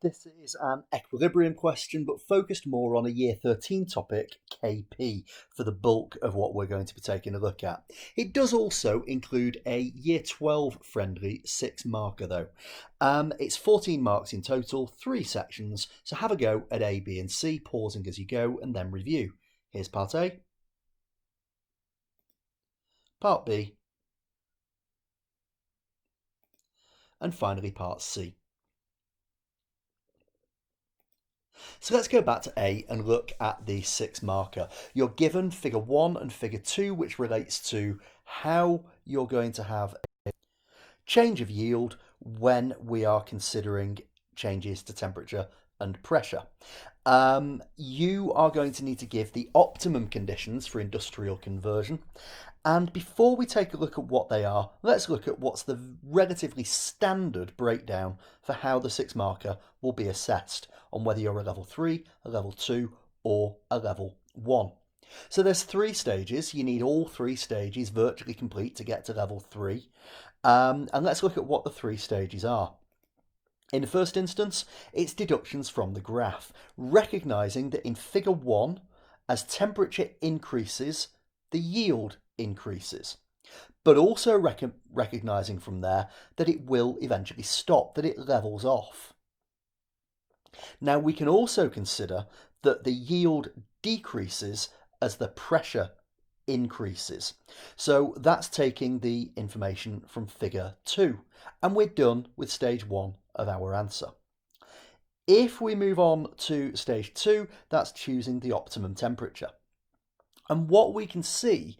This is an equilibrium question, but focused more on a Year 13 topic, KP, for the bulk of what we're going to be taking a look at. It does also include a Year 12 friendly 6 marker though. It's 14 marks in total, 3 sections, so have a go at A, B and C, pausing as you go and then review. Here's part A, part B, and finally part C. So let's go back to A and look at the 6 marker. You're given figure 1 and figure 2, which relates to how you're going to have a change of yield when we are considering changes to temperature and pressure. You are going to need to give the optimum conditions for industrial conversion. And before we take a look at what they are, let's look at what's the relatively standard breakdown for how the 6 marker will be assessed on whether you're a level 3, a level 2 or a level 1. So there's 3 stages. You need all 3 stages virtually complete to get to level 3. And let's look at what the 3 stages are. In the first instance, it's deductions from the graph, recognising that in figure 1, as temperature increases, the yield increases, but also recognising from there that it will eventually stop, that it levels off. Now we can also consider that the yield decreases as the pressure increases. So that's taking the information from figure 2, and we're done with stage 1 of our answer. If we move on to stage 2, that's choosing the optimum temperature. And what we can see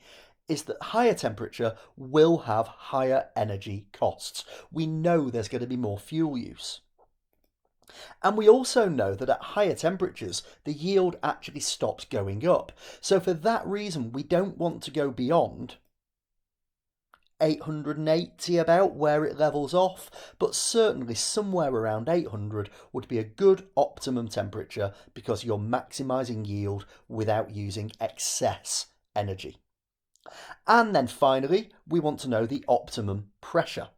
is that higher temperature will have higher energy costs. We know there's going to be more fuel use. And we also know that at higher temperatures, the yield actually stops going up. So for that reason, we don't want to go beyond 880 about where it levels off, but certainly somewhere around 800 would be a good optimum temperature because you're maximising yield without using excess energy. And then finally, we want to know the optimum pressure.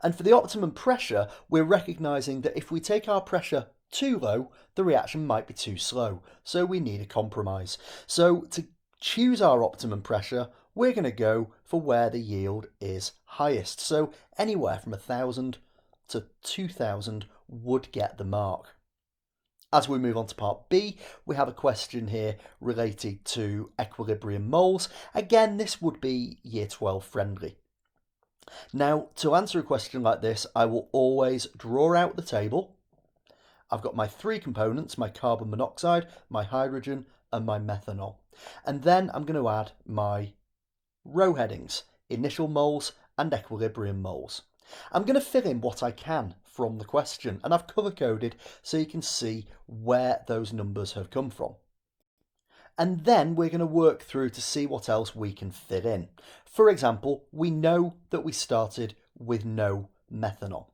And for the optimum pressure, we're recognising that if we take our pressure too low, the reaction might be too slow. So we need a compromise. So to choose our optimum pressure, we're going to go for where the yield is highest. So anywhere from 1,000 to 2,000 would get the mark. As we move on to part B, we have a question here related to equilibrium moles. Again, this would be Year 12 friendly. Now, to answer a question like this, I will always draw out the table. I've got my 3 components, my carbon monoxide, my hydrogen, and my methanol. And then I'm going to add my row headings, initial moles and equilibrium moles. I'm going to fill in what I can from the question, and I've color-coded so you can see where those numbers have come from. And then we're going to work through to see what else we can fit in. For example, we know that we started with no methanol.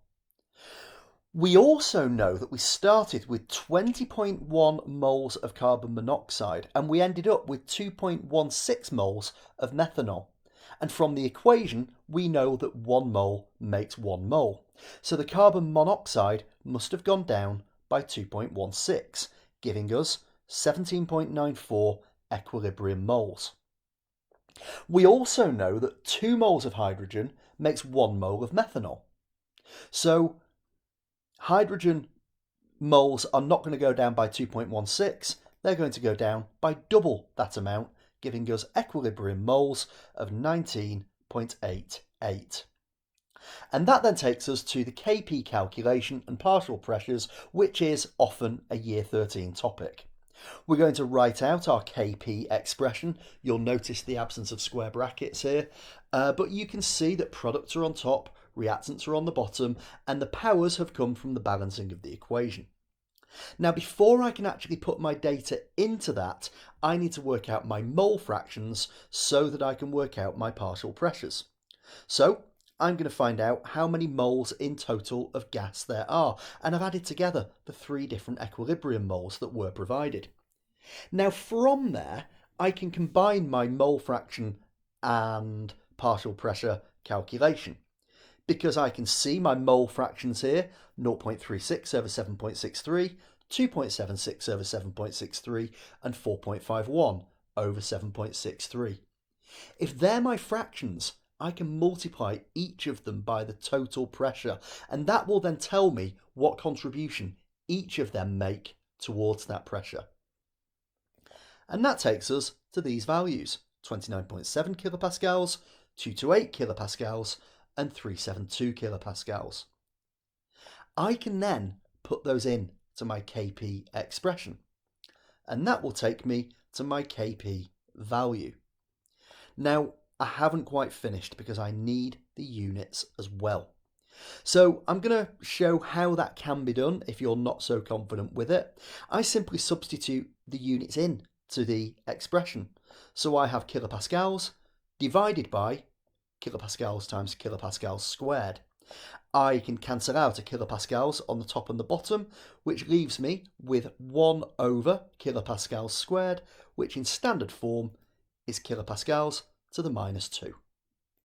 We also know that we started with 20.1 moles of carbon monoxide and we ended up with 2.16 moles of methanol. And from the equation, we know that 1 mole makes 1 mole. So the carbon monoxide must have gone down by 2.16, giving us 17.94 equilibrium moles. We also know that 2 moles of hydrogen makes 1 mole of methanol. So hydrogen moles are not going to go down by 2.16, they're going to go down by double that amount, giving us equilibrium moles of 19.88. And that then takes us to the KP calculation and partial pressures, which is often a Year 13 topic. We're going to write out our KP expression. You'll notice the absence of square brackets here, but you can see that products are on top, reactants are on the bottom, and the powers have come from the balancing of the equation. Now, before I can actually put my data into that, I need to work out my mole fractions so that I can work out my partial pressures. So I'm going to find out how many moles in total of gas there are, and I've added together the 3 different equilibrium moles that were provided. Now from there, I can combine my mole fraction and partial pressure calculation, because I can see my mole fractions here, 0.36 over 7.63, 2.76 over 7.63, and 4.51 over 7.63. If they're my fractions, I can multiply each of them by the total pressure, and that will then tell me what contribution each of them make towards that pressure. And that takes us to these values: 29.7 kilopascals, 228 kilopascals, and 372 kilopascals. I can then put those in to my Kp expression, and that will take me to my Kp value. Now, I haven't quite finished because I need the units as well. So I'm going to show how that can be done if you're not so confident with it. I simply substitute the units in to the expression. So I have kilopascals divided by kilopascals times kilopascals squared. I can cancel out a kilopascals on the top and the bottom, which leaves me with 1 over kilopascals squared, which in standard form is kilopascals to the -2.